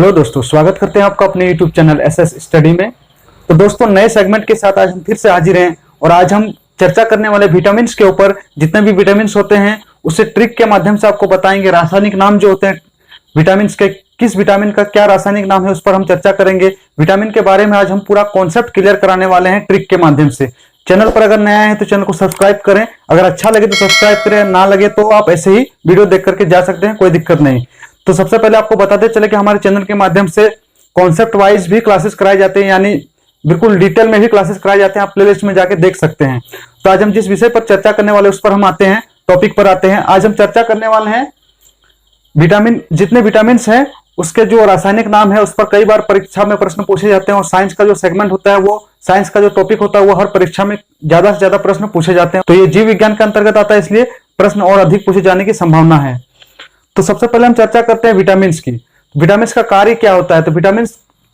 Hello दोस्तों, स्वागत करते हैं आपका अपने YouTube चैनल एसएस स्टडी में। तो दोस्तों, नए सेगमेंट के साथ आज हम फिर से हाजिर हैं और आज हम चर्चा करने वाले विटामिन के ऊपर। जितने भी विटामिन होते हैं उसे ट्रिक के माध्यम से आपको बताएंगे। रासायनिक नाम जो होते हैं विटामिन के, किस विटामिन का क्या रासायनिक नाम है उस पर हम चर्चा करेंगे। विटामिन के बारे में आज हम पूरा कॉन्सेप्ट क्लियर कराने वाले हैं ट्रिक के माध्यम से। चैनल पर अगर नया है तो चैनल को सब्सक्राइब करें, अगर अच्छा लगे तो सब्सक्राइब करें, ना लगे तो आप ऐसे ही वीडियो देख करके जा सकते हैं, कोई दिक्कत नहीं। तो सबसे पहले आपको बताते चले कि हमारे चैनल के माध्यम से कॉन्सेप्ट वाइज भी क्लासेस कराए जाते हैं, यानी बिल्कुल डिटेल में भी क्लासेस कराए जाते हैं। आप प्लेलिस्ट में जाके देख सकते हैं। तो आज हम जिस विषय पर चर्चा करने वाले उस पर हम आते हैं, टॉपिक पर आते हैं। आज हम चर्चा करने वाले हैं विटामिन, जितने विटामिन हैं उसके जो रासायनिक नाम है उस पर कई बार परीक्षा में प्रश्न पूछे जाते हैं। और साइंस का जो सेगमेंट होता है, वो साइंस का जो टॉपिक होता है वो हर परीक्षा में ज्यादा से ज्यादा प्रश्न पूछे जाते हैं। तो ये जीव विज्ञान के अंतर्गत आता है, इसलिए प्रश्न और अधिक पूछे जाने की संभावना है। तो सबसे पहले हम चर्चा करते हैं विटामिन की। विटामिन का कार्य क्या होता है? तो विटामिन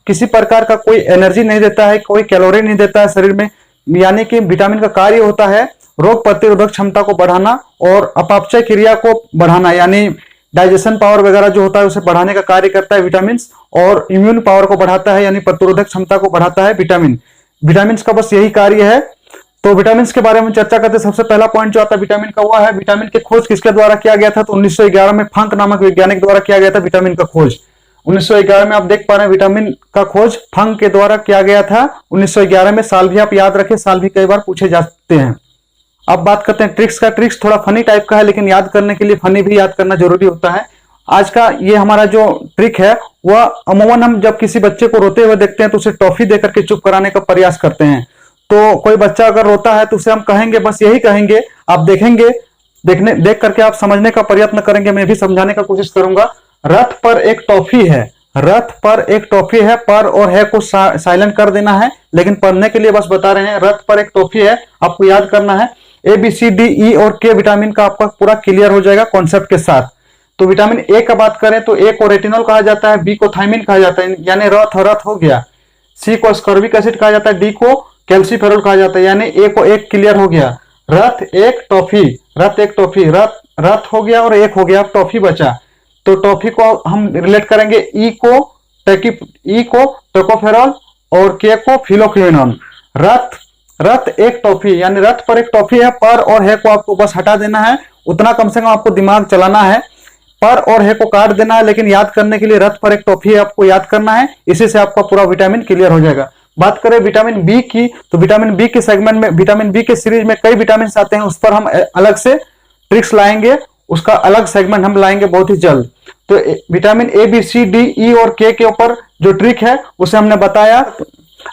किसी प्रकार का कोई एनर्जी नहीं देता है, कोई कैलोरी नहीं देता है शरीर में। यानी कि विटामिन का कार्य होता है रोग प्रतिरोधक क्षमता को बढ़ाना और अपापचय क्रिया को बढ़ाना, यानी डाइजेशन पावर वगैरह जो होता है उसे बढ़ाने का कार्य करता है विटामिन। और इम्यून पावर को बढ़ाता है, यानी प्रतिरोधक क्षमता को बढ़ाता है विटामिन। विटामिन का बस यही कार्य है। तो विटामिन के बारे में चर्चा करते हैं। सबसे पहला पॉइंट जो आता है विटामिन का वो है विटामिन की खोज किसके द्वारा किया गया था? तो 1911 में फंक नामक वैज्ञानिक द्वारा किया गया था विटामिन का खोज। 1911 में आप देख पा रहे हैं विटामिन का खोज फंक के द्वारा किया गया था 1911 में। साल भी आप याद रखें, साल भी कई बार पूछे जाते हैं। अब बात करते हैं ट्रिक्स का। ट्रिक्स थोड़ा फनी टाइप का है, लेकिन याद करने के लिए फनी भी याद करना जरूरी होता है। आज का ये हमारा जो ट्रिक है वह अमूमन हम जब किसी बच्चे को रोते हुए देखते हैं तो उसे टॉफी देकर के चुप कराने का प्रयास करते हैं। तो कोई बच्चा अगर रोता है तो उसे हम कहेंगे, बस यही कहेंगे, आप देखेंगे, देख करके आप समझने का प्रयत्न करेंगे। मैं भी समझाने का कोशिश करूंगा। रथ पर एक टॉफी है, रथ पर एक टॉफी है, पर और है को साइलेंट कर देना है, लेकिन पढ़ने के लिए बस बता रहे हैं। रथ पर एक टॉफी है, आपको याद करना है। ए बी सी डी ई और के विटामिन का आपका पूरा क्लियर हो जाएगा कॉन्सेप्ट के साथ। तो विटामिन ए का बात करें तो ए को रेटिनॉल कहा जाता है, बी को थायमिन कहा जाता है, यानी रथ हो गया। सी को स्कॉर्बिक एसिड कहा जाता है, डी को कैल्सीफेरॉल कहा जाता है, यानी ए को एक क्लियर हो गया। रथ एक टॉफी, रथ एक टॉफी, रथ हो गया और एक हो गया, टॉफी बचा। तो टॉफी को हम रिलेट करेंगे ई को टोकोफेरॉल और के को फिलोक्विनोन। रथ एक टॉफी, यानी रथ पर एक टॉफी है, पर और है को आपको बस हटा देना है। उतना कम से कम आपको दिमाग चलाना है। पर और है को काट देना है, लेकिन याद करने के लिए रथ पर एक टॉफी है आपको याद करना है। इसी से आपका पूरा विटामिन क्लियर हो जाएगा। बात करें विटामिन बी की, तो विटामिन बी के सेगमेंट में, विटामिन बी के सीरीज में कई विटामिन आते हैं, उस पर हम अलग से ट्रिक्स लाएंगे, उसका अलग सेगमेंट हम लाएंगे बहुत ही जल्द। तो vitamin A B C D E और के ऊपर जो ट्रिक है उसे हमने बताया।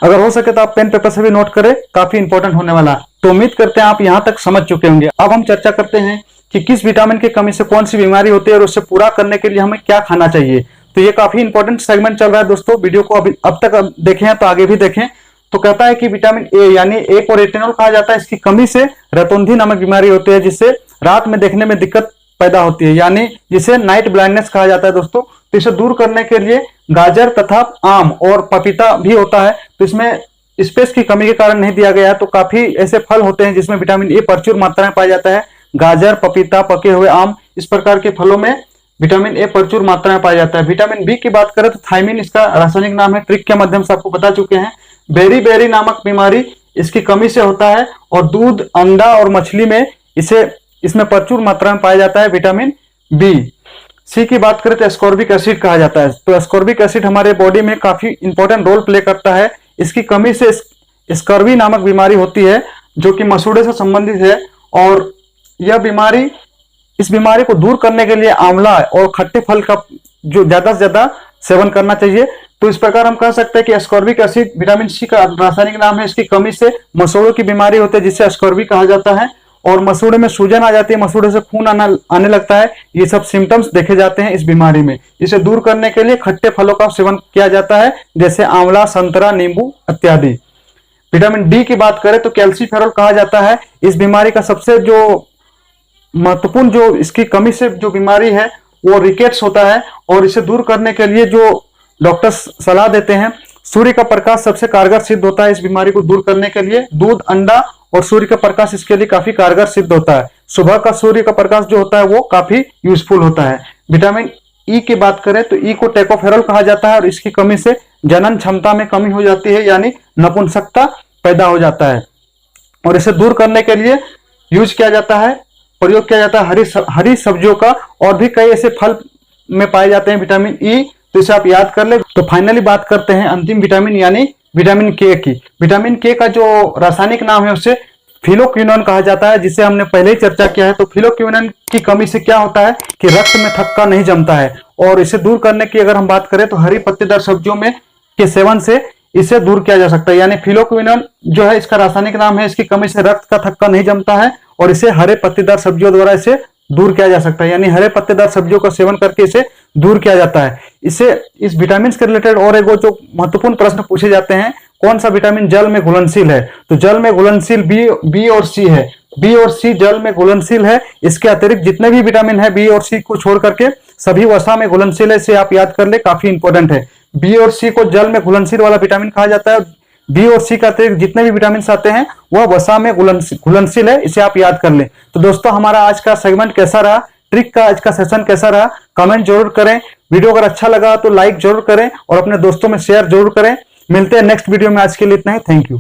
अगर हो सके तो आप पेन पेपर से भी नोट करें, काफी इंपॉर्टेंट होने वाला है। तो उम्मीद करते हैं आप यहां तक समझ चुके होंगे। अब हम चर्चा करते हैं कि किस विटामिन की कमी से कौन सी बीमारी होती है और उससे पूरा करने के लिए हमें क्या खाना चाहिए। तो ये काफी इंपॉर्टेंट सेगमेंट चल रहा है दोस्तों। वीडियो को अभी अब तक देखें हैं तो आगे भी देखें। तो कहता है कि विटामिन ए, यानी ए को रेटिनॉल कहा जाता है, इसकी कमी से रतौंधी नामक बीमारी होती है, जिससे रात में देखने में दिक्कत पैदा होती है, यानी जिसे नाइट ब्लाइंडनेस कहा जाता है दोस्तों। तो इसे दूर करने के लिए गाजर तथा आम और पपीता भी होता है। तो इसमें स्पेस की कमी के कारण नहीं दिया गया है। तो काफी ऐसे फल होते हैं जिसमें विटामिन ए प्रचुर मात्रा में पाया जाता है। गाजर, पपीता, पके हुए आम, इस प्रकार के फलों में विटामिन ए प्रचुर मात्रा में पाया जाता है। विटामिन बी की बात करें तो थायमिन इसका रासायनिक नाम है। ट्रिक के माध्यम से आपको बता चुके हैं। बेरी नामक बीमारी इसकी कमी से होता है। और दूध, अंडा और मछली में इसमें प्रचुर मात्रा में पाया जाता है विटामिन बी। सी की बात करें तो एस्कॉर्बिक एसिड कहा जाता है। तो एस्कॉर्बिक एसिड हमारे बॉडी में काफी इंपॉर्टेंट रोल प्ले करता है। इसकी कमी से स्कर्वी नामक बीमारी होती है, जो कि मसूड़े से संबंधित है। और यह बीमारी, इस बीमारी को दूर करने के लिए आंवला और खट्टे फल का जो ज्यादा से ज्यादा सेवन करना चाहिए। तो इस प्रकार हम कह सकते हैं कि एस्कॉर्बिक एसिड विटामिन सी का रासायनिक नाम है। इसकी कमी से मसूड़ों की बीमारी होती है, जिससे एस्कॉर्बिक कहा जाता है। और मसूड़े में सूजन आ जाती है, मसूड़े से खून आने लगता है। ये सब सिम्टम्स देखे जाते हैं इस बीमारी में। इसे दूर करने के लिए खट्टे फलों का सेवन किया जाता है, जैसे आंवला, संतरा, नींबू इत्यादि। विटामिन डी की बात करें तो कैल्सीफेरॉल कहा जाता है। इस बीमारी का सबसे जो महत्वपूर्ण, जो इसकी कमी से जो बीमारी है वो रिकेट्स होता है। और इसे दूर करने के लिए जो डॉक्टर्स सलाह देते हैं, सूर्य का प्रकाश सबसे कारगर सिद्ध होता है इस बीमारी को दूर करने के लिए। दूध, अंडा और सूर्य का प्रकाश इसके लिए काफी कारगर सिद्ध होता है। सुबह का सूर्य का प्रकाश जो होता है वो काफी यूजफुल होता है। विटामिन ई की बात करें तो ई को टोकोफेरॉल कहा जाता है और इसकी कमी से जनन क्षमता में कमी हो जाती है, यानी नपुंसकता पैदा हो जाता है। और इसे दूर करने के लिए यूज किया जाता है, प्रयोग किया जाता है हरी सब्जियों का। और भी कई ऐसे फल में पाए जाते हैं विटामिन ई, तो इसे आप याद कर ले। तो फाइनली बात करते हैं अंतिम विटामिन यानी विटामिन के की। विटामिन के का जो रासायनिक नाम है उसे फिलोक्विनोन कहा जाता है, जिसे हमने पहले ही चर्चा किया है। तो फिलोक्विनोन की कमी से क्या होता है कि रक्त में थक्का नहीं जमता है। और इसे दूर करने की अगर हम बात करें तो हरी पत्तेदार सब्जियों में के सेवन से इसे दूर किया जा सकता है। यानी फिलोक्विनोन जो है इसका रासायनिक नाम है, इसकी कमी से रक्त का थक्का नहीं जमता है और इसे हरे पत्तेदार सब्जियों द्वारा इसे दूर किया जा सकता है। यानी हरे पत्तेदार सब्जियों का सेवन करके इसे दूर किया जाता है। इसे इस विटामिन के रिलेटेड और एक जो महत्वपूर्ण प्रश्न पूछे जाते हैं, कौन सा विटामिन जल में घुलनशील है? तो जल में घुलनशील बी और सी है। बी और सी जल में घुलनशील है। इसके अतिरिक्त जितने भी विटामिन है बी और सी को छोड़ करके सभी वसा में घुलनशील है। इसे आप याद कर ले, काफी इंपॉर्टेंट है। बी और सी को जल में घुलनशील वाला विटामिन कहा जाता है। बी और सी का अतिरिक्त जितने भी विटामिन आते हैं वह वसा में घुलनशील है, इसे आप याद कर लें। तो दोस्तों हमारा आज का सेगमेंट कैसा रहा, ट्रिक का आज का सेशन कैसा रहा, कमेंट जरूर करें। वीडियो अगर अच्छा लगा तो लाइक जरूर करें और अपने दोस्तों में शेयर जरूर करें। मिलते हैं नेक्स्ट वीडियो में, आज के लिए इतना ही। Thank you.